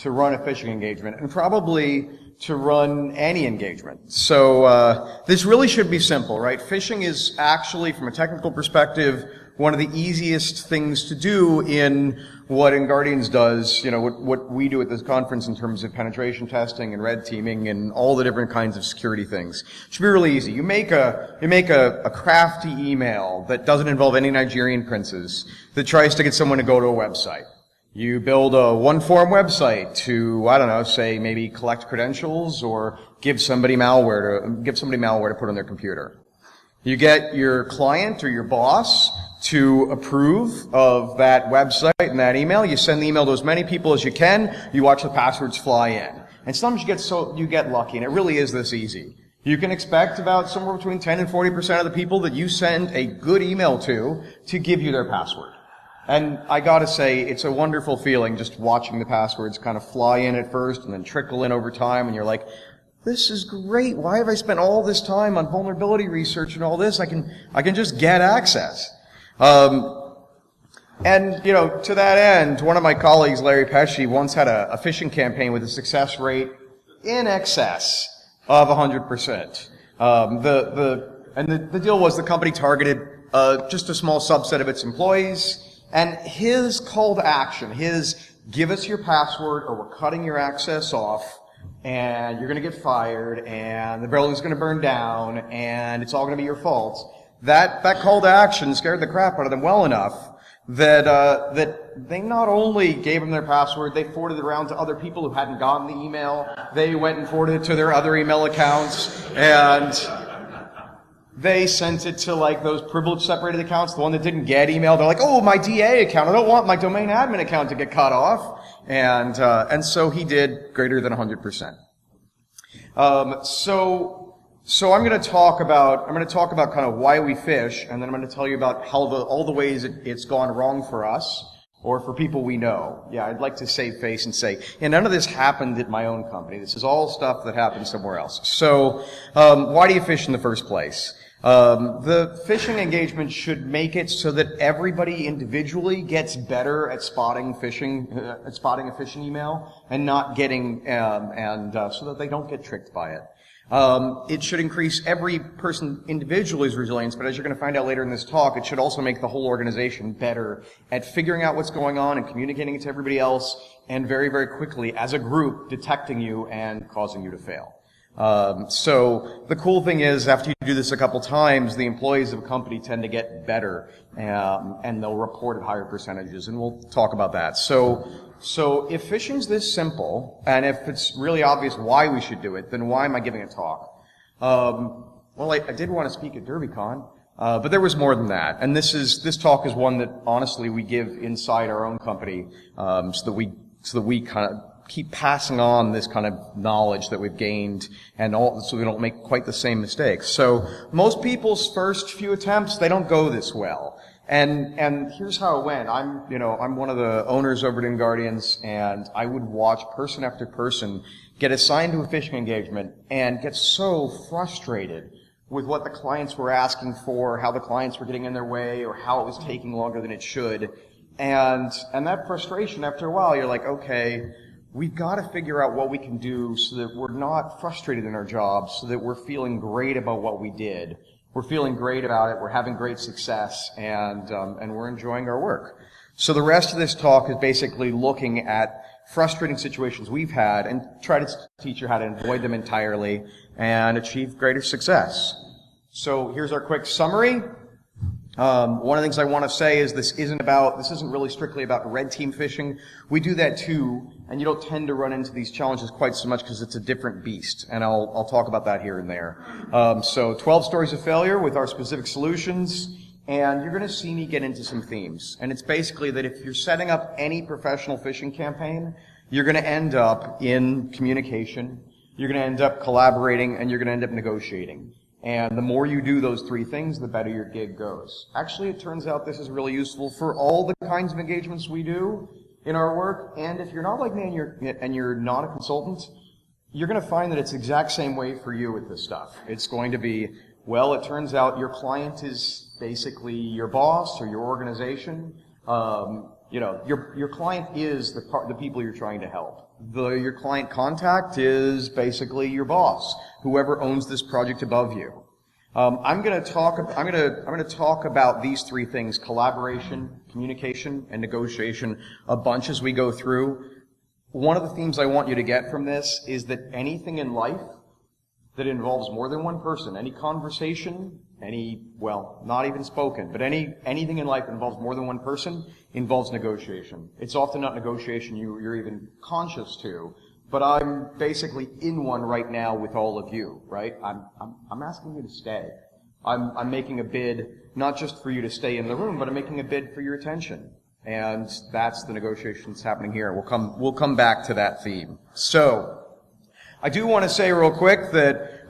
to run a phishing engagement, and probably to run any engagement. So this really should be simple, right? Phishing is actually, from a technical perspective, one of the easiest things to do in what InGuardians does, what we do at this conference in terms of penetration testing and red teaming and all the different kinds of security things. It should be really easy. You make a crafty email that doesn't involve any Nigerian princes that tries to get someone to go to a website. You build a one-form website to, say maybe collect credentials or give somebody malware to put on their computer. You get your client or your boss to approve of that website and that email. You send the email to as many people as you can. You watch the passwords fly in. And sometimes you get lucky, and it really is this easy. You can expect about somewhere between 10 and 40% of the people that you send a good email to give you their password. And I gotta say, it's a wonderful feeling just watching the passwords kind of fly in at first and then trickle in over time, and you're like, this is great. Why have I spent all this time on vulnerability research and all this? I can just get access. And, to that end, one of my colleagues, Larry Pesci, once had a phishing campaign with a success rate in excess of 100%. The deal was the company targeted, just a small subset of its employees, and his call to action, give us your password or we're cutting your access off, and you're gonna get fired, and the building's gonna burn down, and it's all gonna be your fault. That call to action scared the crap out of them well enough that they not only gave them their password, they forwarded it around to other people who hadn't gotten the email. They went and forwarded it to their other email accounts, and they sent it to those privileged separated accounts, the one that didn't get email. They're like, oh, my DA account, I don't want my domain admin account to get cut off. And so he did greater than 100%. So I'm going to talk about kind of why we phish, and then I'm going to tell you about how all the ways it's gone wrong for us, or for people we know. Yeah, I'd like to save face and say, none of this happened at my own company. This is all stuff that happened somewhere else. So, why do you phish in the first place? The phishing engagement should make it so that everybody individually gets better at spotting a phishing email and not getting, so that they don't get tricked by it. It should increase every person individually's resilience, but as you're going to find out later in this talk, it should also make the whole organization better at figuring out what's going on and communicating it to everybody else, and very, very quickly, as a group, detecting you and causing you to fail. So the cool thing is, after you do this a couple times, the employees of a company tend to get better, and they'll report at higher percentages, and we'll talk about that. So if phishing's this simple, and if it's really obvious why we should do it, then why am I giving a talk? I did want to speak at Derbycon, but there was more than that. And this talk is one that honestly we give inside our own company, so that we kind of keep passing on this kind of knowledge that we've gained, so we don't make quite the same mistakes. So most people's first few attempts, they don't go this well. And here's how it went. I'm one of the owners over at InGuardians, and I would watch person after person get assigned to a phishing engagement and get so frustrated with what the clients were asking for, how the clients were getting in their way, or how it was taking longer than it should. And that frustration, after a while, you're like, okay, we've got to figure out what we can do so that we're not frustrated in our jobs, so that we're feeling great about what we did. We're feeling great about it, we're having great success, and we're enjoying our work. So the rest of this talk is basically looking at frustrating situations we've had and try to teach you how to avoid them entirely and achieve greater success. So here's our quick summary. One of the things I want to say is this isn't really strictly about red team phishing. We do that too, and you don't tend to run into these challenges quite so much because it's a different beast, and I'll talk about that here and there. So 12 stories of failure with our specific solutions, and you're going to see me get into some themes. And it's basically that if you're setting up any professional phishing campaign, you're going to end up in communication, you're going to end up collaborating, and you're going to end up negotiating. And the more you do those three things, the better your gig goes. Actually, it turns out this is really useful for all the kinds of engagements we do in our work. And if you're not like me and you're not a consultant, you're going to find that it's the exact same way for you with this stuff. It's going to be, well, it turns out your client is basically your boss or your organization. Your client is the people you're trying to help. Your client contact is basically your boss, whoever owns this project above you. I'm going to talk about these three things: collaboration, communication, and negotiation a bunch as we go through. One of the themes I want you to get from this is that anything in life that involves more than one person, any conversation, not even spoken, but anything in life that involves more than one person involves negotiation. It's often not negotiation you're even conscious to, but I'm basically in one right now with all of you, right? I'm asking you to stay. I'm making a bid, not just for you to stay in the room, but I'm making a bid for your attention. And that's the negotiation that's happening here. We'll come back to that theme. So, I do want to say real quick that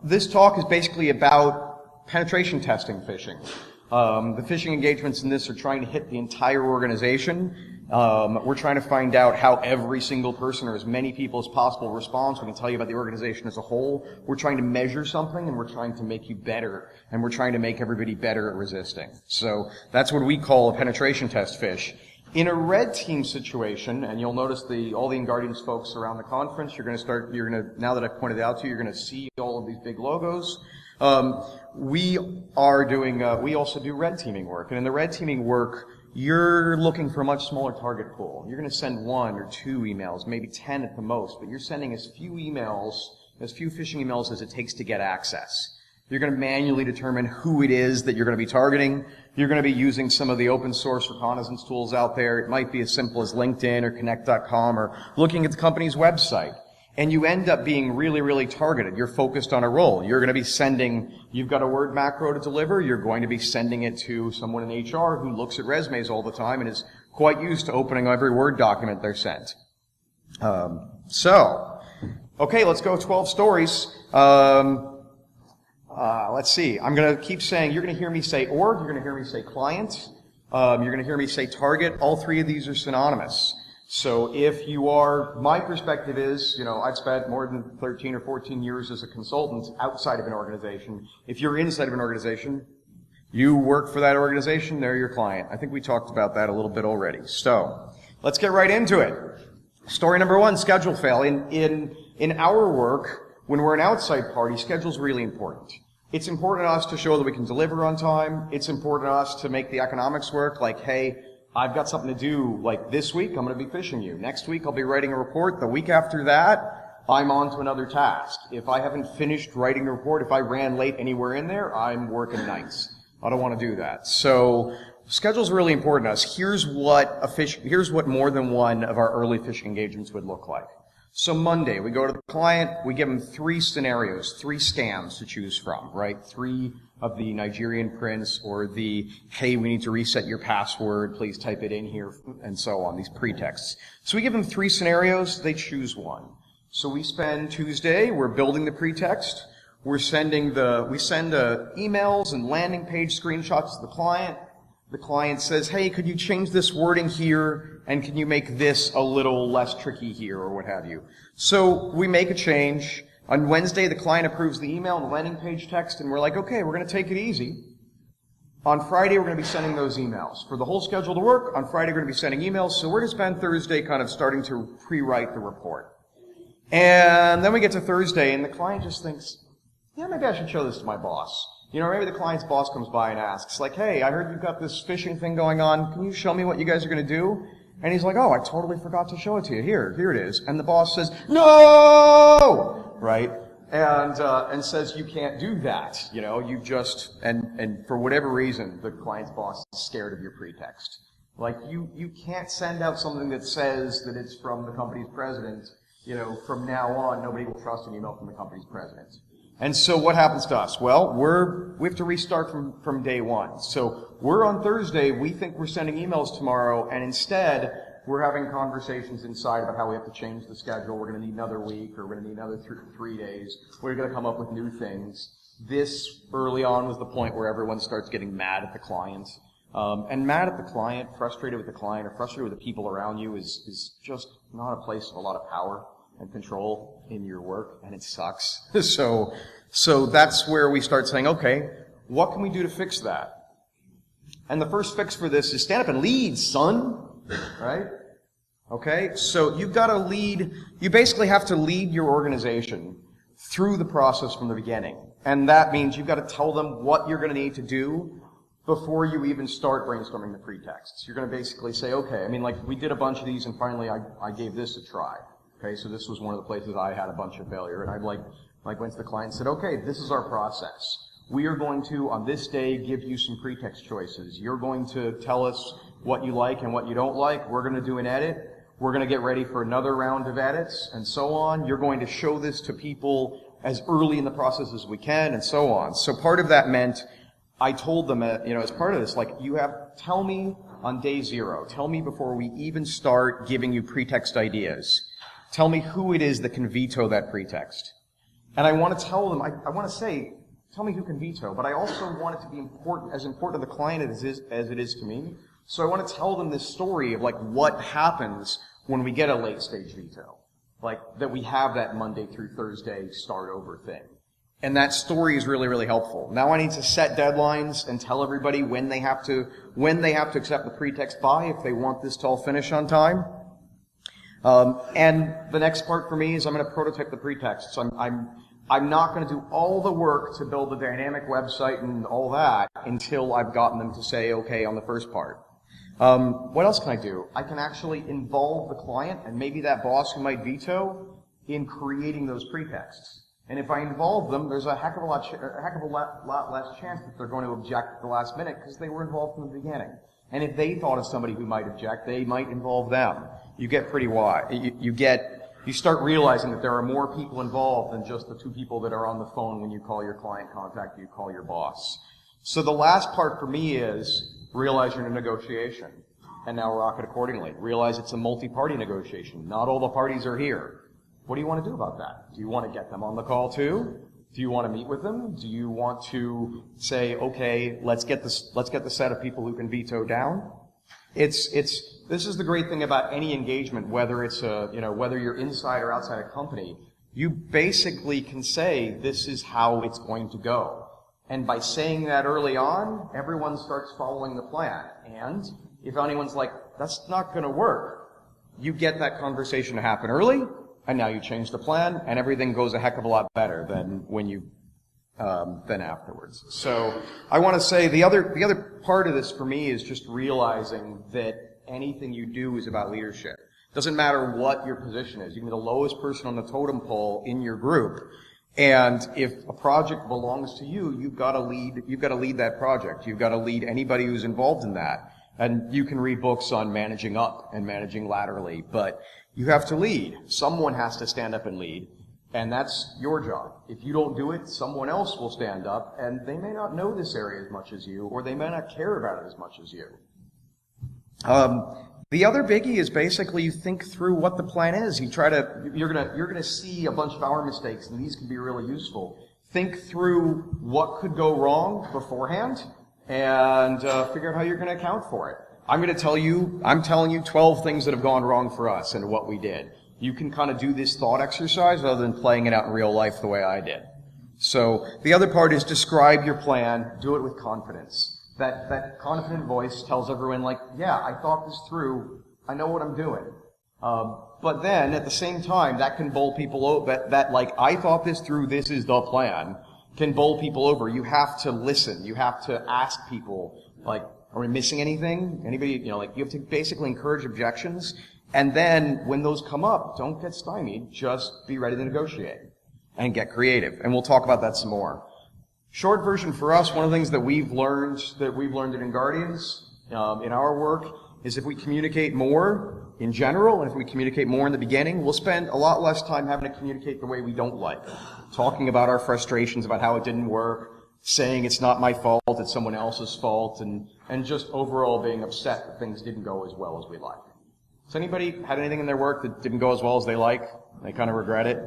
this talk is basically about penetration testing phishing. The phishing engagements in this are trying to hit the entire organization. We're trying to find out how every single person or as many people as possible responds. We can tell you about the organization as a whole. We're trying to measure something, and we're trying to make you better, and we're trying to make everybody better at resisting. So that's what we call a penetration test phish. In a red team situation, and you'll notice all the InGuardians folks around the conference, now that I've pointed it out to you, you're going to see all of these big logos. We also do red teaming work, and in the red teaming work, you're looking for a much smaller target pool. You're going to send 1 or 2 emails, maybe 10 at the most, but you're sending as few phishing emails as it takes to get access. You're going to manually determine who it is that you're going to be targeting. You're going to be using some of the open source reconnaissance tools out there. It might be as simple as LinkedIn or Connect.com or looking at the company's website. And you end up being really, really targeted. You're focused on a role. You're going to be you've got a Word macro to deliver. You're going to be sending it to someone in HR who looks at resumes all the time and is quite used to opening every Word document they're sent. Okay, let's go 12 stories. Let's see. I'm going to keep saying, you're going to hear me say org, you're going to hear me say client, you're going to hear me say target. All three of these are synonymous. So my perspective is, I've spent more than 13 or 14 years as a consultant outside of an organization. If you're inside of an organization, you work for that organization, they're your client. I think we talked about that a little bit already. So, let's get right into it. Story number 1, schedule fail. In our work, when we're an outside party, schedule's really important. It's important to us to show that we can deliver on time. It's important to us to make the economics work, like, hey, I've got something to do, like this week I'm going to be phishing you. Next week I'll be writing a report. The week after that, I'm on to another task. If I haven't finished writing the report, if I ran late anywhere in there, I'm working nights. I don't want to do that. So, schedule's really important to us. Here's what more than one of our early phishing engagements would look like. So Monday, we go to the client, we give them 3 scenarios, 3 scams to choose from, right? 3 of the Nigerian prince or the, hey, we need to reset your password, please type it in here, and so on, these pretexts. So we give them 3 scenarios, they choose one. So we spend Tuesday, we're building the pretext, we send emails and landing page screenshots to the client. The client says, hey, could you change this wording here, and can you make this a little less tricky here, or what have you. So we make a change. On Wednesday, the client approves the email and the landing page text, and we're like, okay, we're going to take it easy. On Friday, we're going to be sending those emails. For the whole schedule to work, on Friday, we're going to be sending emails, so we're going to spend Thursday kind of starting to pre-write the report. And then we get to Thursday, and the client just thinks, yeah, maybe I should show this to my boss. Maybe the client's boss comes by and asks, like, hey, I heard you've got this phishing thing going on. Can you show me what you guys are going to do? And he's like, oh, I totally forgot to show it to you. Here it is. And the boss says, no! Right? And says, you can't do that. You just, and for whatever reason, the client's boss is scared of your pretext. Like, you can't send out something that says that it's from the company's president. From now on, nobody will trust an email from the company's president. And so what happens to us? Well, we have to restart from day one. So we're on Thursday, we think we're sending emails tomorrow, and instead we're having conversations inside about how we have to change the schedule. We're going to need another week, or we're going to need another 3 days. We're going to come up with new things. This early on was the point where everyone starts getting mad at the client. And mad at the client, frustrated with the client, or frustrated with the people around you is just not a place of a lot of power and control in your work, and it sucks. So that's where we start saying, okay, what can we do to fix that? And the first fix for this is stand up and lead, son, right? Okay? So you've got to lead, you basically have to lead your organization through the process from the beginning. And that means you've got to tell them what you're going to need to do before you even start brainstorming the pretexts. You're going to basically say, okay, I mean, like, we did a bunch of these, and finally I gave this a try. Okay, so this was one of the places I had a bunch of failure, and I went to the client and said, okay, this is our process. We are going to, on this day, give you some pretext choices. You're going to tell us what you like and what you don't like. We're going to do an edit. We're going to get ready for another round of edits, and so on. You're going to show this to people as early in the process as we can, and so on. So part of that meant I told them, as part of this, like, tell me on day 0, tell me before we even start giving you pretext ideas. Tell me who it is that can veto that pretext. And I want to tell them, I want to say, tell me who can veto, but I also want it to be as important to the client as it is to me. So I want to tell them this story of, like, what happens when we get a late stage veto. Like, that we have that Monday through Thursday start over thing. And that story is really, really helpful. Now I need to set deadlines and tell everybody when they have to accept the pretext by, if they want this to all finish on time. And the next part for me is I'm going to prototype the pretexts. I'm not going to do all the work to build a dynamic website and all that until I've gotten them to say okay on the first part. What else can I do? I can actually involve the client and maybe that boss who might veto in creating those pretexts. And if I involve them, there's a heck of a lot less chance that they're going to object at the last minute because they were involved from the beginning. And if they thought of somebody who might object, they might involve them. You get pretty wide. You start realizing that there are more people involved than just the 2 people that are on the phone when you call your client contact, you call your boss. So the last part for me is realize you're in a negotiation. And now rock it accordingly. Realize it's a multi-party negotiation. Not all the parties are here. What do you want to do about that? Do you want to get them on the call too? Do you want to meet with them? Do you want to say, okay, let's get the set of people who can veto down? This is the great thing about any engagement, whether it's whether you're inside or outside a company. You basically can say, this is how it's going to go. And by saying that early on, everyone starts following the plan. And if anyone's like, that's not going to work, you get that conversation to happen early, and now you change the plan, and everything goes a heck of a lot better than than afterwards. So I want to say the other part of this for me is just realizing that anything you do is about leadership. Doesn't matter what your position is. You can be the lowest person on the totem pole in your group, and if a project belongs to you, you've got to lead that project. You've got to lead anybody who's involved in that. And you can read books on managing up and managing laterally, but you have to lead. Someone has to stand up and lead, and that's your job. If you don't do it, someone else will stand up, and they may not know this area as much as you, or they may not care about it as much as you. The other biggie is basically you think through what the plan is. You're gonna see a bunch of our mistakes, and these can be really useful. Think through what could go wrong beforehand, and figure out how you're going to account for it. I'm telling you 12 things that have gone wrong for us and what we did. You can kind of do this thought exercise rather than playing it out in real life the way I did. So the other part is describe your plan, do it with confidence. That confident voice tells everyone, like, yeah, I thought this through, I know what I'm doing. But then, at the same time, that can bowl people over, that like, I thought this through, this is the plan, can bowl people over. You have to listen. You have to ask people, like, are we missing anything? Anybody, you have to basically encourage objections. And then, when those come up, don't get stymied. Just be ready to negotiate and get creative. And we'll talk about that some more. Short version for us, one of the things that we've learned in Guardians, in our work, is if we communicate more in general, and if we communicate more in the beginning, we'll spend a lot less time having to communicate the way we don't like. Talking about our frustrations, about how it didn't work, saying it's not my fault, it's someone else's fault, and just overall being upset that things didn't go as well as we like. Has anybody had anything in their work that didn't go as well as they like? They kind of regret it?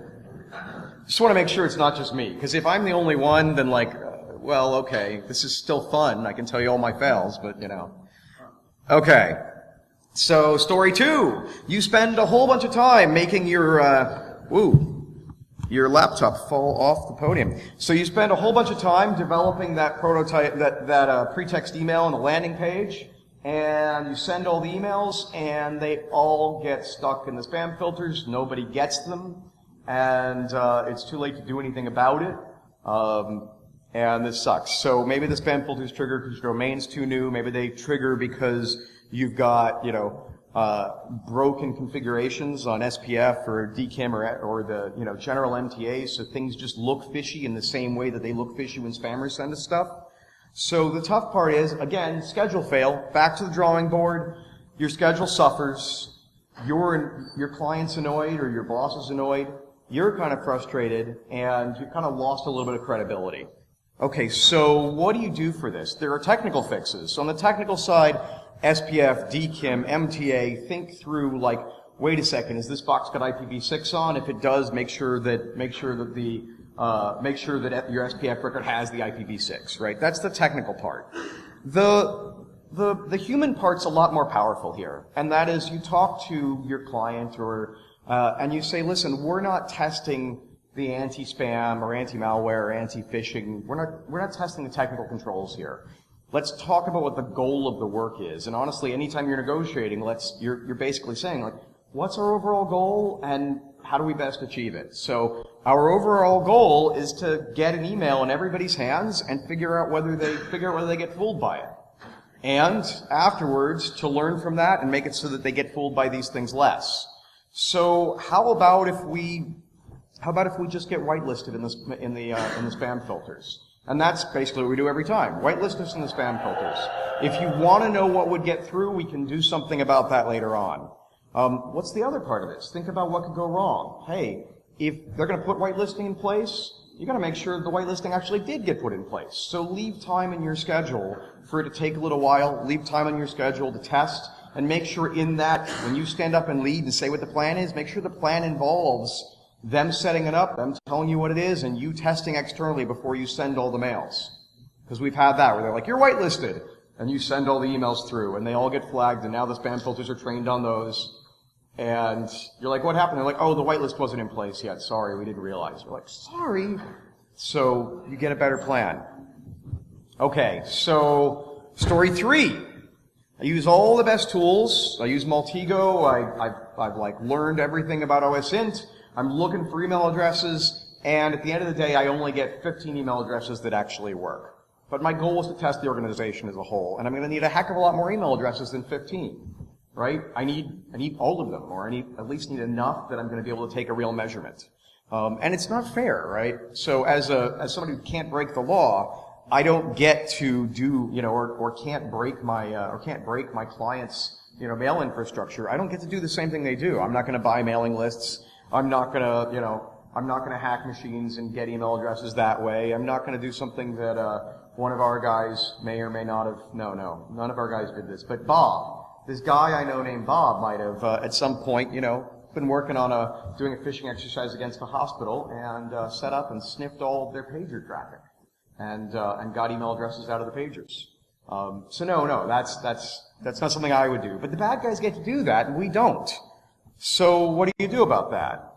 Just want to make sure it's not just me, because if I'm the only one, then well, okay, this is still fun. I can tell you all my fails, but Okay. So, story 2. You spend a whole bunch of time making your laptop fall off the podium. So you spend a whole bunch of time developing that prototype, that pretext email on the landing page, and you send all the emails, and they all get stuck in the spam filters. Nobody gets them, and it's too late to do anything about it. And this sucks. So maybe the spam filters trigger because your domain's too new. Maybe they trigger because you've got, broken configurations on SPF or DKIM or the, general MTA, so things just look fishy in the same way that they look fishy when spammers send us stuff. So the tough part is, again, schedule fail. Back to the drawing board. Your schedule suffers. Your client's annoyed or your boss is annoyed. You're kind of frustrated, and you kind of lost a little bit of credibility. Okay, so what do you do for this? There are technical fixes. So on the technical side, SPF, DKIM, MTA, think through like, wait a second, is this box got IPv6 on? If it does, make sure that your SPF record has the IPv6, right? That's the technical part. The human part's a lot more powerful here, and that is you talk to your client and you say, listen, we're not testing the anti-spam or anti-malware or anti-phishing. We're not testing the technical controls here. Let's talk about what the goal of the work is. And honestly, anytime you're negotiating, you're basically saying, like, what's our overall goal and how do we best achieve it? So our overall goal is to get an email in everybody's hands and figure out whether they get fooled by it. And afterwards, to learn from that and make it so that they get fooled by these things less. So how about if we just get whitelisted in the spam filters? And that's basically what we do every time. Whitelist us in the spam filters. If you want to know what would get through, we can do something about that later on. What's the other part of this? Think about what could go wrong. Hey, if they're going to put whitelisting in place, you got to make sure the whitelisting actually did get put in place. So leave time in your schedule for it to take a little while. Leave time on your schedule to test, and make sure in that, when you stand up and lead and say what the plan is, make sure the plan involves them setting it up, them telling you what it is, and you testing externally before you send all the mails. Because we've had that, where they're like, you're whitelisted, and you send all the emails through, and they all get flagged, and now the spam filters are trained on those. And you're like, what happened? They're like, oh, the whitelist wasn't in place yet. Sorry, we didn't realize. You're like, sorry. So you get a better plan. Okay, so story 3. I use all the best tools. I use Maltego. I've learned everything about OSINT. I'm looking for email addresses, and at the end of the day, I only get 15 email addresses that actually work. But my goal is to test the organization as a whole, and I'm going to need a heck of a lot more email addresses than 15. Right? I need all of them, or at least need enough that I'm going to be able to take a real measurement. And it's not fair, right? So as somebody who can't break the law, I don't get to do, or can't break my client's, mail infrastructure. I don't get to do the same thing they do. I'm not going to buy mailing lists. I'm not going to hack machines and get email addresses that way. I'm not going to do something that one of our guys may or may not have. No, none of our guys did this. But Bob. This guy I know named Bob might have, at some point, been working on doing a phishing exercise against a hospital and set up and sniffed all of their pager traffic and got email addresses out of the pagers. So no, that's not something I would do. But the bad guys get to do that, and we don't. So what do you do about that?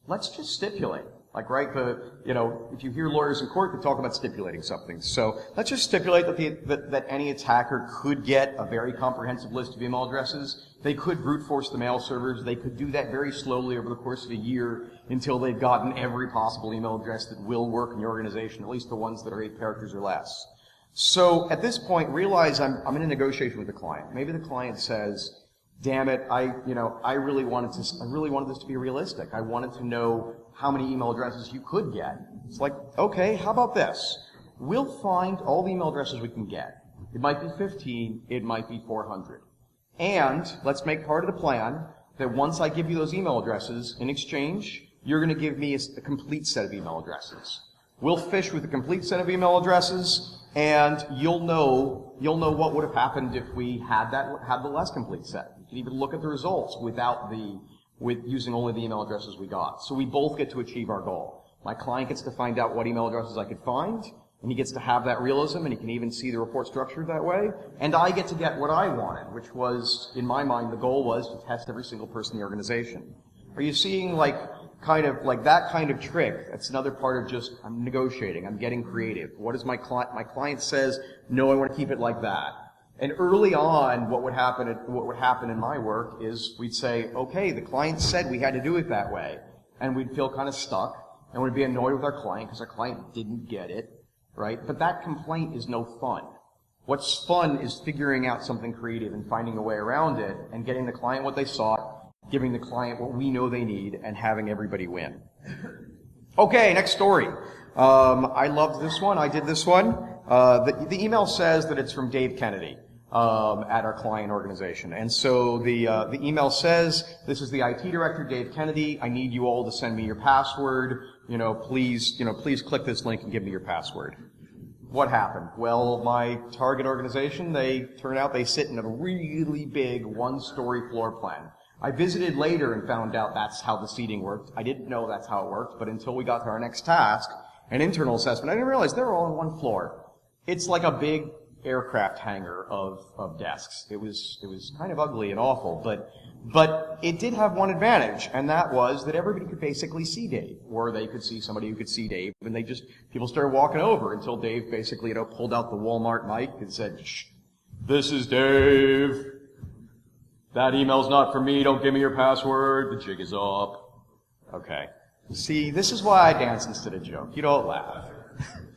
Let's just stipulate. Like, right, if you hear lawyers in court, they talk about stipulating something. So let's just stipulate that any attacker could get a very comprehensive list of email addresses. They could brute force the mail servers. They could do that very slowly over the course of a year until they've gotten every possible email address that will work in your organization, at least the ones that are 8 characters or less. So at this point, realize I'm in a negotiation with the client. Maybe the client says, damn it, I really wanted this to be realistic. I wanted to know how many email addresses you could get. It's like, okay, how about this? We'll find all the email addresses we can get. It might be 15, it might be 400. And let's make part of the plan that once I give you those email addresses, in exchange, you're going to give me a complete set of email addresses. We'll fish with a complete set of email addresses, and you'll know what would have happened if we had the less complete set. You can even look at the results with using only the email addresses we got. So we both get to achieve our goal. My client gets to find out what email addresses I could find, and he gets to have that realism, and he can even see the report structured that way. And I get to get what I wanted, which was, in my mind, the goal was to test every single person in the organization. Are you seeing that kind of trick? That's another part of just, I'm negotiating, I'm getting creative. What is my client says, no, I want to keep it like that. And early on, what would happen in my work is we'd say, okay, the client said we had to do it that way. And we'd feel kind of stuck, and we'd be annoyed with our client because our client didn't get it, right? But that complaint is no fun. What's fun is figuring out something creative and finding a way around it and getting the client what they sought, giving the client what we know they need, and having everybody win. Okay, next story. I loved this one. I did this one. The email says that it's from Dave Kennedy at our client organization. And so the email says, this is the IT director, Dave Kennedy. I need you all to send me your password. Please click this link and give me your password. What happened? Well, my target organization, they sit in a really big one-story floor plan. I visited later and found out that's how the seating worked. I didn't know that's how it worked, but until we got to our next task, an internal assessment, I didn't realize they were all on one floor. It's like a big aircraft hangar of desks. It was kind of ugly and awful, but it did have one advantage, and that was that everybody could basically see Dave, or they could see somebody who could see Dave, and people started walking over until Dave basically, pulled out the Walmart mic and said, "Shh, this is Dave. That email's not for me. Don't give me your password. The jig is up." Okay. See, this is why I dance instead of joke. You don't laugh.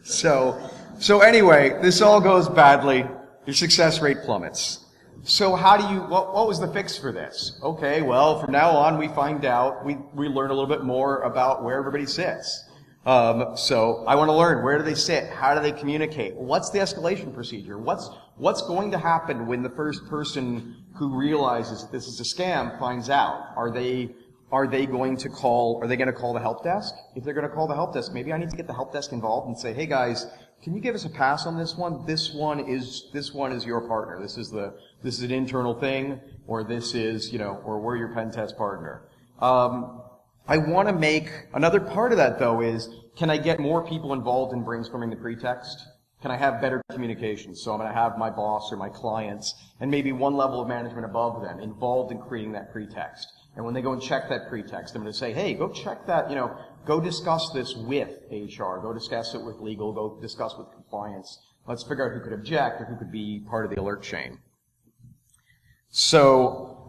So anyway, this all goes badly. Your success rate plummets. So what was the fix for this? Okay, well, from now on we find out, we learn a little bit more about where everybody sits. So I want to learn, where do they sit? How do they communicate? What's the escalation procedure? What's going to happen when the first person who realizes that this is a scam finds out? Are they going to call the help desk? If they're going to call the help desk, maybe I need to get the help desk involved and say, "Hey guys, can you give us a pass on this one? This one is your partner. This is an internal thing, or this is, or we're your pen test partner." I want to make another part of that though is, can I get more people involved in brainstorming the pretext? Can I have better communication? So I'm going to have my boss or my clients and maybe one level of management above them involved in creating that pretext. And when they go and check that pretext, I'm going to say, "Hey, go check that, go discuss this with HR, go discuss it with legal, go discuss with compliance. Let's figure out who could object or who could be part of the alert chain." So,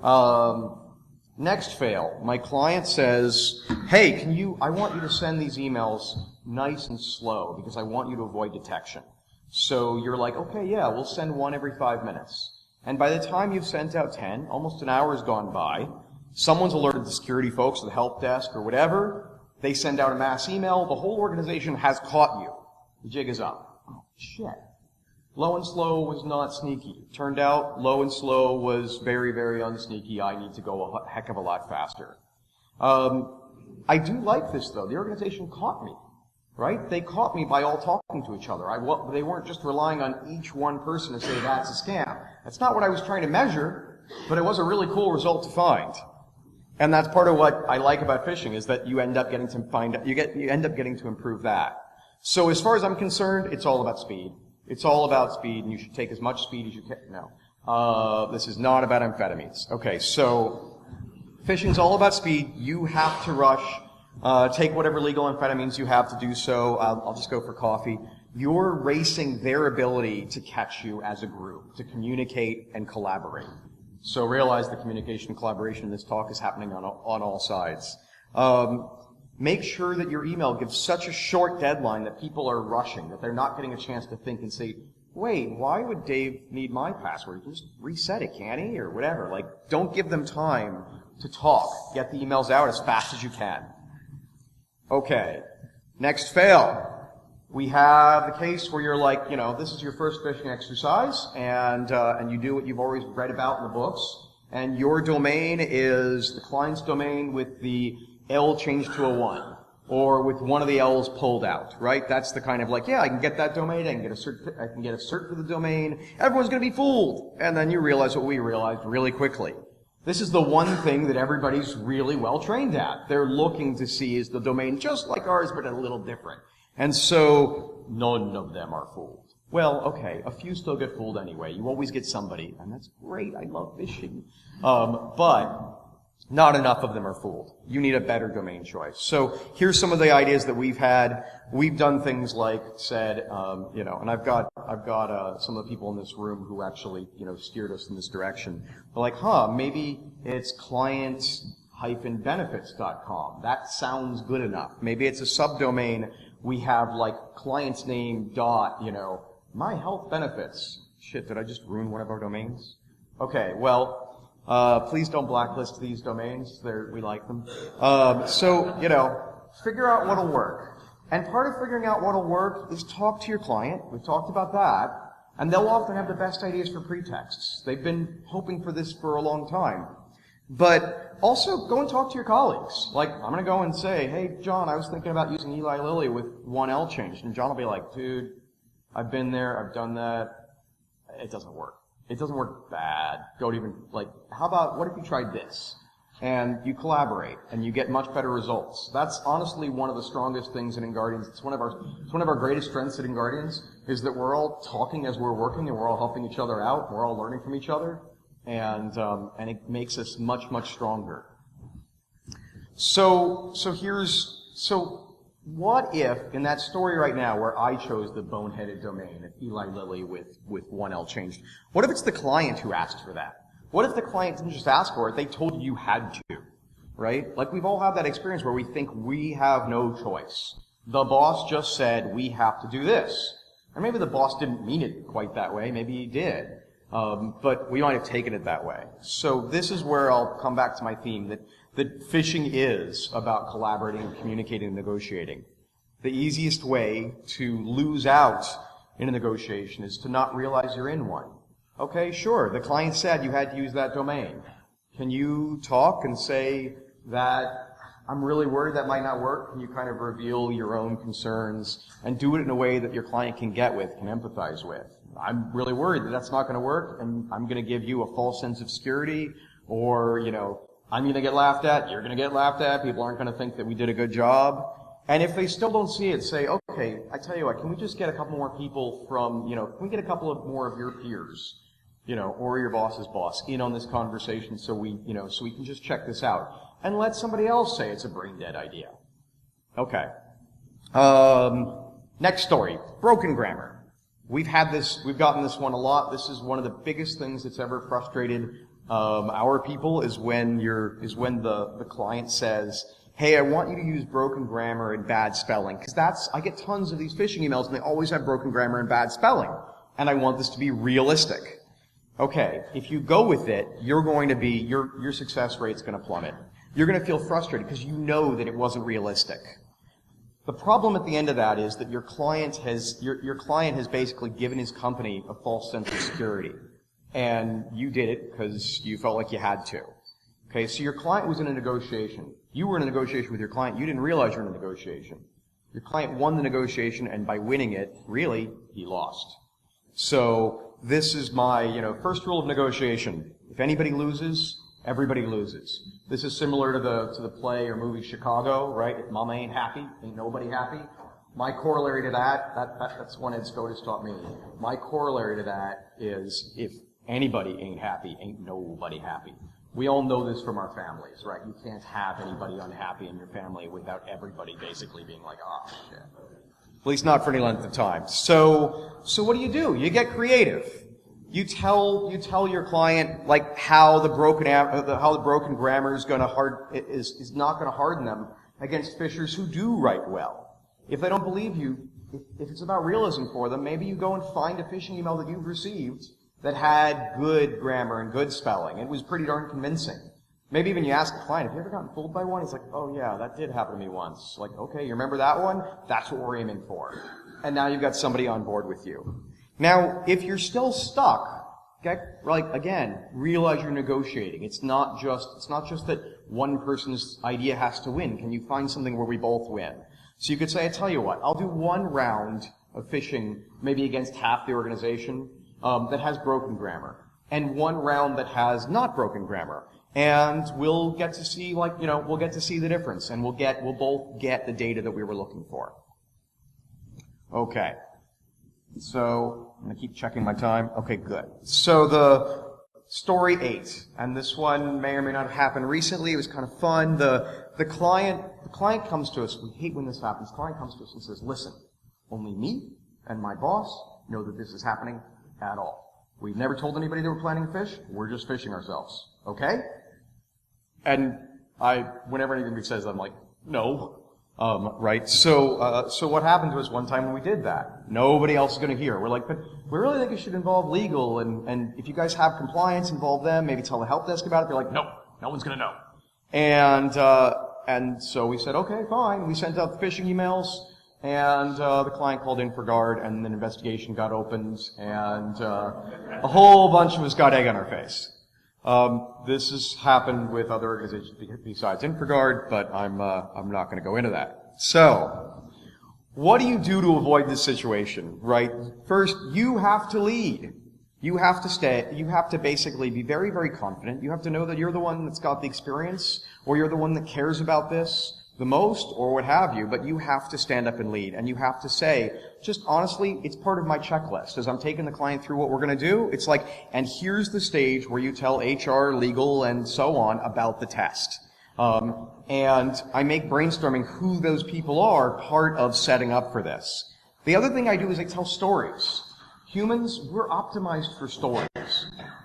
next fail. My client says, "Hey, I want you to send these emails nice and slow because I want you to avoid detection." So you're like, "Okay, yeah, we'll send one every 5 minutes." And by the time you've sent out 10, almost an hour has gone by. Someone's alerted the security folks or the help desk or whatever. They send out a mass email. The whole organization has caught you. The jig is up. Oh, shit. Low and slow was not sneaky. Turned out low and slow was very, very unsneaky. I need to go a heck of a lot faster. I do like this, though. The organization caught me, right? They caught me by all talking to each other. They weren't just relying on each one person to say that's a scam. That's not what I was trying to measure, but it was a really cool result to find. And that's part of what I like about phishing is that you end up getting to improve that. So as far as I'm concerned, it's all about speed. It's all about speed, and you should take as much speed as you can. No. This is not about amphetamines. Okay, so phishing's all about speed. You have to rush. Take whatever legal amphetamines you have to do so. I'll just go for coffee. You're racing their ability to catch you as a group, to communicate and collaborate. So realize the communication and collaboration in this talk is happening on all sides. Make sure that your email gives such a short deadline that people are rushing, that they're not getting a chance to think and say, "Wait, why would Dave need my password? Just reset it, can't he?" Or whatever. Don't give them time to talk. Get the emails out as fast as you can. Okay. Next fail. We have the case where you're like, this is your first phishing exercise, and you do what you've always read about in the books, and your domain is the client's domain with the L changed to a 1, or with one of the L's pulled out, right? That's the kind of I can get that domain, I can get a cert for the domain, everyone's going to be fooled. And then you realize what we realized really quickly. This is the one thing that everybody's really well trained at. They're looking to see, is the domain just like ours, but a little different. And so, none of them are fooled. Well, okay, a few still get fooled anyway. You always get somebody, and that's great. I love phishing. But not enough of them are fooled. You need a better domain choice. So here's some of the ideas that we've had. We've done things like said, and I've got some of the people in this room who actually, steered us in this direction. They're like, maybe it's client-benefits.com. That sounds good enough. Maybe it's a subdomain. We have like client's name dot, my health benefits. Shit, did I just ruin one of our domains? Okay, well, please don't blacklist these domains. We like them. Figure out what'll work. And part of figuring out what'll work is talk to your client. We've talked about that. And they'll often have the best ideas for pretexts. They've been hoping for this for a long time. But also go and talk to your colleagues. Like, I'm going to go and say, hey, John, I was thinking about using Eli Lilly with one L changed. And John will be like, dude, I've been there, I've done that. It doesn't work. It doesn't work bad. Don't even, how about, what if you tried this? And you collaborate, and you get much better results. That's honestly one of the strongest things in InGuardians. It's one of our greatest strengths at InGuardians, is that we're all talking as we're working, and we're all helping each other out. We're all learning from each other, and it makes us much, much stronger. So what if, in that story right now where I chose the boneheaded domain of Eli Lilly with one L changed, what if it's the client who asked for that? What if the client didn't just ask for it, they told you had to, right? Like, we've all had that experience where we think we have no choice. The boss just said, we have to do this. And maybe the boss didn't mean it quite that way, maybe he did. But we might have taken it that way. So this is where I'll come back to my theme, that phishing is about collaborating, communicating, and negotiating. The easiest way to lose out in a negotiation is to not realize you're in one. Okay, sure, the client said you had to use that domain. Can you talk and say that I'm really worried that might not work? Can you kind of reveal your own concerns and do it in a way that your client can get with, can empathize with? I'm really worried that that's not going to work, and I'm going to give you a false sense of security, or, I'm going to get laughed at, you're going to get laughed at, people aren't going to think that we did a good job. And if they still don't see it, say, okay, I tell you what, can we just get a couple more people from, can we get a couple of more of your peers, or your boss's boss in on this conversation so we can just check this out. And let somebody else say it's a brain dead idea. Okay. Next story, broken grammar. We've gotten this one a lot. This is one of the biggest things that's ever frustrated our people is when the client says, hey, I want you to use broken grammar and bad spelling, because I get tons of these phishing emails and they always have broken grammar and bad spelling. And I want this to be realistic. Okay, if you go with it, you're going to be, your success rate's going to plummet. You're going to feel frustrated because you know that it wasn't realistic. The problem at the end of that is that your client has basically given his company a false sense of security. And you did it because you felt like you had to. Okay, so your client was in a negotiation. You were in a negotiation with your client. You didn't realize you were in a negotiation. Your client won the negotiation, and by winning it, really, he lost. So this is my, first rule of negotiation. If anybody loses, everybody loses. This is similar to the play or movie Chicago, right? If mama ain't happy, ain't nobody happy. My corollary to that's one Ed Scotus taught me. My corollary to that is if anybody ain't happy, ain't nobody happy. We all know this from our families, right? You can't have anybody unhappy in your family without everybody basically being like, oh, shit. At least not for any length of time. So what do? You get creative. You tell your client like how the broken grammar is going to is not going to harden them against phishers who do write well. If they don't believe you, if it's about realism for them, maybe you go and find a phishing email that you've received that had good grammar and good spelling. It was pretty darn convincing. Maybe even you ask the client, have you ever gotten fooled by one? He's like, oh yeah, that did happen to me once. Like, okay, you remember that one? That's what we're aiming for. And now you've got somebody on board with you. Now, if you're still stuck, okay, again, realize you're negotiating. It's not just that one person's idea has to win. Can you find something where we both win? So you could say, I tell you what, I'll do one round of phishing, maybe against half the organization, that has broken grammar, and one round that has not broken grammar. And we'll get to see, we'll get to see the difference, and we'll both get the data that we were looking for. Okay. So, I'm gonna keep checking my time. Okay, good. So the story 8, and this one may or may not have happened recently. It was kind of fun. The client comes to us. We hate when this happens. The client comes to us and says, listen, only me and my boss know that this is happening at all. We've never told anybody that we're planning to fish. We're just fishing ourselves. Okay? And whenever anybody says that, I'm like, no. Right? So what happened to us one time when we did that? Nobody else is going to hear. We're like, but we really think it should involve legal, and if you guys have compliance, involve them, maybe tell the help desk about it. They're like, no, no one's going to know. And so we said, okay, fine. We sent out the phishing emails, and the client called in for guard, and an investigation got opened, and a whole bunch of us got egg on our face. This has happened with other organizations besides InfraGard, but I'm not going to go into that. So, what do you do to avoid this situation, right? First, you have to lead. You have to basically be very, very confident. You have to know that you're the one that's got the experience, or you're the one that cares about this the most, or what have you, but you have to stand up and lead, and you have to say, just honestly, it's part of my checklist. As I'm taking the client through what we're going to do, it's like, and here's the stage where you tell HR, legal, and so on about the test. And I make brainstorming who those people are part of setting up for this. The other thing I do is I tell stories. Humans, we're optimized for stories.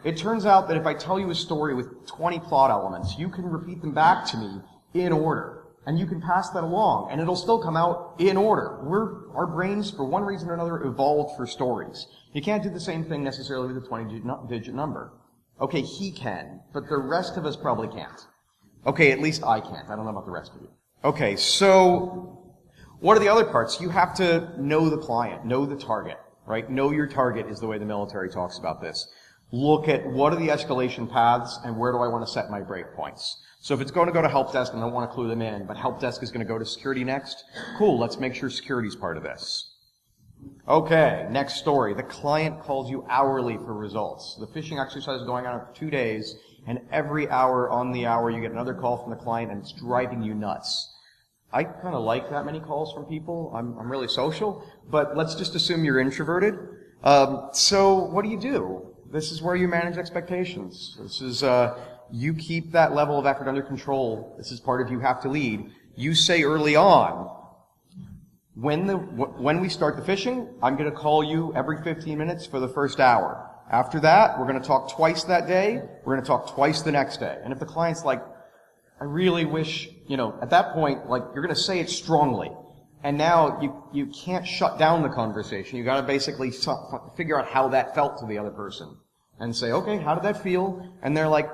It turns out that if I tell you a story with 20 plot elements, you can repeat them back to me in order. And you can pass that along, and it'll still come out in order. Our brains, for one reason or another, evolved for stories. You can't do the same thing necessarily with a 20-digit number. Okay, he can, but the rest of us probably can't. Okay, at least I can't. I don't know about the rest of you. Okay, so what are the other parts? You have to know the client, know the target, right? Know your target is the way the military talks about this. Look at what are the escalation paths, and where do I want to set my breakpoints. So if it's going to go to help desk, and I don't want to clue them in, but help desk is going to go to security next, cool, let's make sure security's part of this. Okay, next story. The client calls you hourly for results. The phishing exercise is going on for 2 days, and every hour on the hour you get another call from the client, and it's driving you nuts. I kind of like that many calls from people. I'm really social, but let's just assume you're introverted. So what do? This is where you manage expectations. This is, you keep that level of effort under control. This is part of you have to lead. You say early on, when we start the phishing, I'm going to call you every 15 minutes for the first hour. After that, we're going to talk twice that day. We're going to talk twice the next day. And if the client's like, I really wish, at that point, like, you're going to say it strongly. And now you can't shut down the conversation. You got to basically figure out how that felt to the other person. And say, okay, how did that feel? And they're like,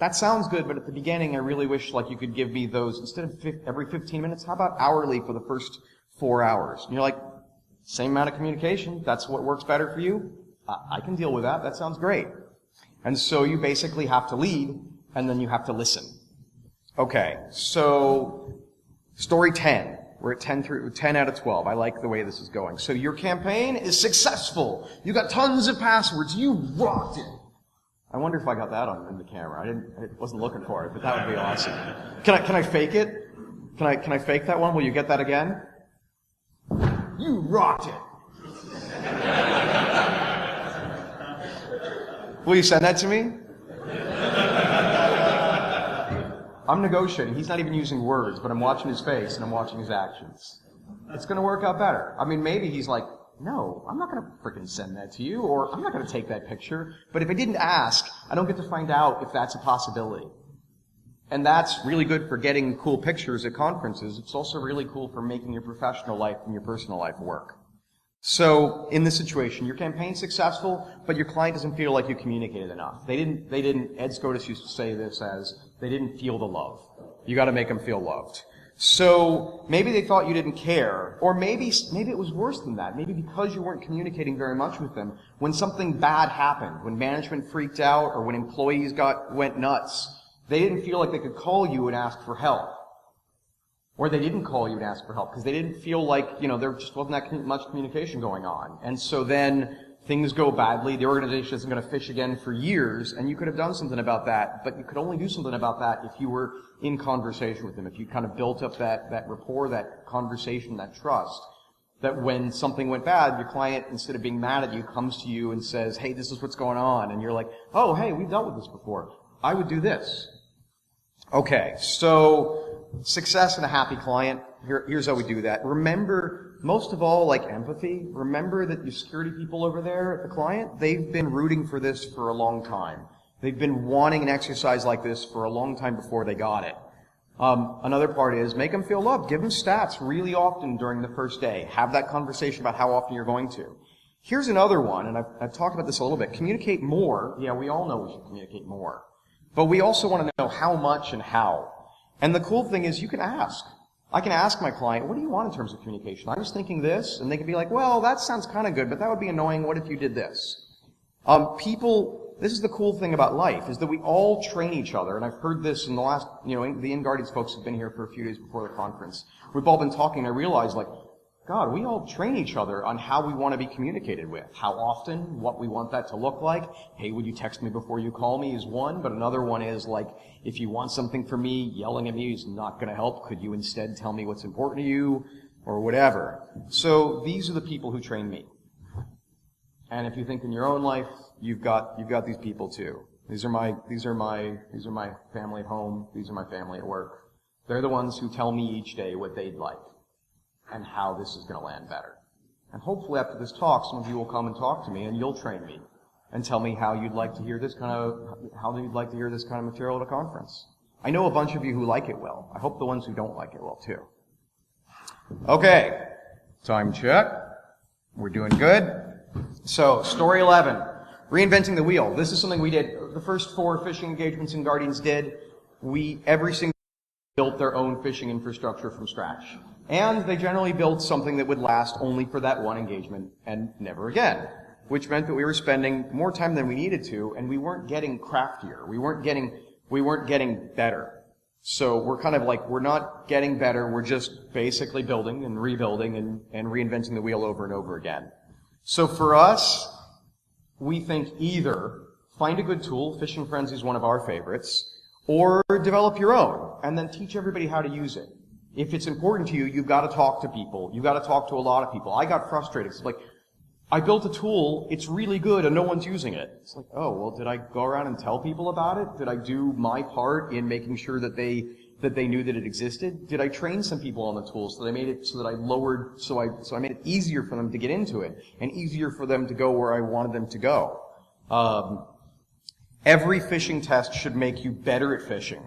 that sounds good, but at the beginning, I really wish, like, you could give me those, instead of every 15 minutes, how about hourly for the first 4 hours? And you're like, same amount of communication, that's what works better for you? I can deal with that, that sounds great. And so you basically have to lead, and then you have to listen. Okay, so, story 10. We're at 10 out of 12. I like the way this is going. So your campaign is successful. You got tons of passwords. You rocked it. I wonder if I got that on the camera. I wasn't looking for it, but that would be awesome. Can I fake it? Can I fake that one? Will you get that again? You rocked it. Will you send that to me? I'm negotiating. He's not even using words, but I'm watching his face and I'm watching his actions. It's going to work out better. I mean, maybe he's like, no, I'm not going to frickin' send that to you, or I'm not going to take that picture. But if I didn't ask, I don't get to find out if that's a possibility. And that's really good for getting cool pictures at conferences. It's also really cool for making your professional life and your personal life work. So, in this situation, your campaign's successful, but your client doesn't feel like you communicated enough. They didn't, Ed Scotus used to say this as, they didn't feel the love. You gotta make them feel loved. So, maybe they thought you didn't care, or maybe it was worse than that. Maybe because you weren't communicating very much with them, when something bad happened, when management freaked out, or when employees went nuts, they didn't feel like they could call you and ask for help. Or they didn't call you and ask for help because they didn't feel like, there just wasn't that much communication going on. And so then things go badly, the organization isn't going to fish again for years, and you could have done something about that, but you could only do something about that if you were in conversation with them, if you kind of built up that rapport, that conversation, that trust, that when something went bad, your client, instead of being mad at you, comes to you and says, hey, this is what's going on, and you're like, oh, hey, we've dealt with this before. I would do this. Okay, so success and a happy client, here's how we do that. Remember, most of all, like empathy, remember that your security people over there at the client, they've been rooting for this for a long time. They've been wanting an exercise like this for a long time before they got it. Another part is make them feel loved. Give them stats really often during the first day. Have that conversation about how often you're going to. Here's another one, and I've talked about this a little bit. Communicate more. Yeah, we all know we should communicate more. But we also want to know how much and how. And the cool thing is you can ask. I can ask my client, what do you want in terms of communication? I was thinking this, and they can be like, well, that sounds kind of good, but that would be annoying. What if you did this? This is the cool thing about life, is that we all train each other, and I've heard this in the last, the InGuardians folks have been here for a few days before the conference. We've all been talking, and I realized, God, we all train each other on how we want to be communicated with. How often, what we want that to look like. Hey, would you text me before you call me is one, but another one is if you want something from me, yelling at me is not going to help. Could you instead tell me what's important to you, or whatever? So these are the people who train me. And if you think in your own life, you've got these people too. These are my family at home. These are my family at work. They're the ones who tell me each day what they'd like and how this is going to land better. And hopefully after this talk, some of you will come and talk to me, and you'll train me and tell me how you'd like to hear this kind of material at a conference. I know a bunch of you who like it well. I hope the ones who don't like it well too. Okay, time check. We're doing good. So, story 11, reinventing the wheel. This is something we did. The first 4 phishing engagements InGuardians did. Every single built their own phishing infrastructure from scratch. And they generally built something that would last only for that one engagement and never again. Which meant that we were spending more time than we needed to, and we weren't getting craftier. We weren't getting better. So we're kind of we're not getting better, we're just basically building and rebuilding and reinventing the wheel over and over again. So for us, we think either find a good tool, Phishing Frenzy is one of our favorites, or develop your own, and then teach everybody how to use it. If it's important to you, you've got to talk to people. You've got to talk to a lot of people. I got frustrated. It's I built a tool, it's really good, and no one's using it. It's oh, well, did I go around and tell people about it? Did I do my part in making sure that they knew that it existed? Did I train some people on the tool so that I made it so I made it easier for them to get into it and easier for them to go where I wanted them to go? Every phishing test should make you better at phishing.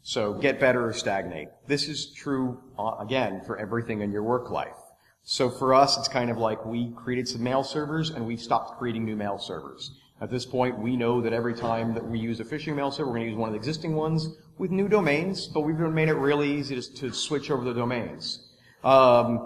So get better or stagnate. This is true, again, for everything in your work life. So for us, it's kind of we created some mail servers and we've stopped creating new mail servers. At this point, we know that every time that we use a phishing mail server, we're going to use one of the existing ones with new domains, but we've made it really easy to switch over the domains. I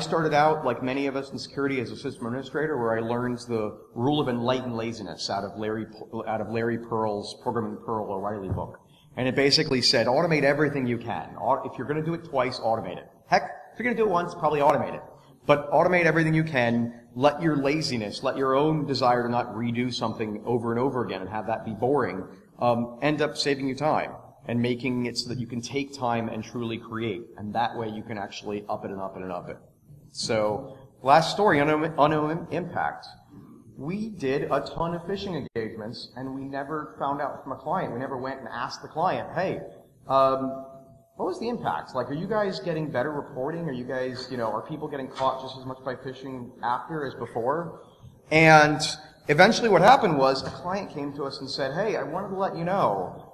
started out, like many of us in security, as a system administrator, where I learned the rule of enlightened laziness out of Larry Pearl's Programming Perl O'Reilly book. And it basically said, automate everything you can. If you're going to do it twice, automate it. Heck, if you're going to do it once, probably automate it. But automate everything you can. Let your laziness, let your own desire to not redo something over and over again and have that be boring, end up saving you time and making it so that you can take time and truly create. And that way you can actually up it and up it and up it. So, last story, unknown impact. We did a ton of phishing engagements, and we never found out from a client. We never went and asked the client, hey, what was the impact? Are you guys getting better reporting? Are you guys, are people getting caught just as much by phishing after as before? And eventually what happened was a client came to us and said, hey, I wanted to let you know,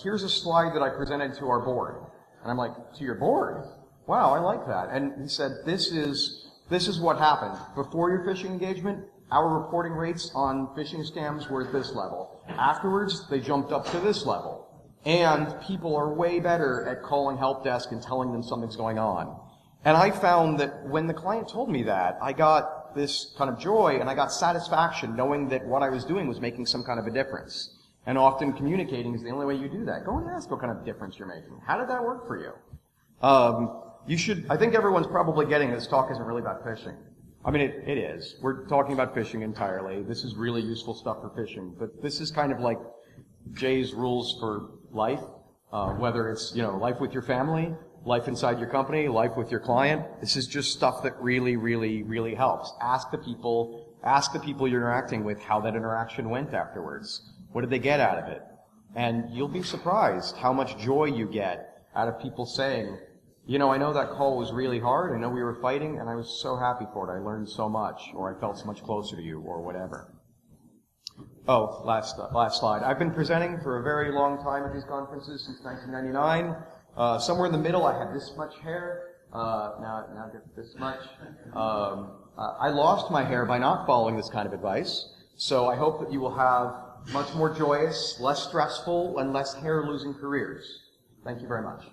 here's a slide that I presented to our board. And I'm like, to your board? Wow, I like that. And he said, this is what happened. Before your phishing engagement, our reporting rates on phishing scams were at this level. Afterwards, they jumped up to this level. And people are way better at calling help desk and telling them something's going on. And I found that when the client told me that, I got this kind of joy and I got satisfaction knowing that what I was doing was making some kind of a difference. And often communicating is the only way you do that. Go and ask what kind of difference you're making. How did that work for you? I think everyone's probably getting this talk isn't really about phishing. I mean, it is. We're talking about phishing entirely. This is really useful stuff for phishing. But this is kind of like Jay's rules for life, whether it's, life with your family, life inside your company, life with your client. This is just stuff that really, really, really helps. Ask the people you're interacting with how that interaction went afterwards. What did they get out of it? And you'll be surprised how much joy you get out of people saying, you know, I know that call was really hard. I know we were fighting, and I was so happy for it. I learned so much, or I felt so much closer to you, or whatever. Oh, last slide. I've been presenting for a very long time at these conferences since 1999. Somewhere in the middle, I had this much hair. Now I get this much. I lost my hair by not following this kind of advice. So I hope that you will have much more joyous, less stressful, and less hair-losing careers. Thank you very much.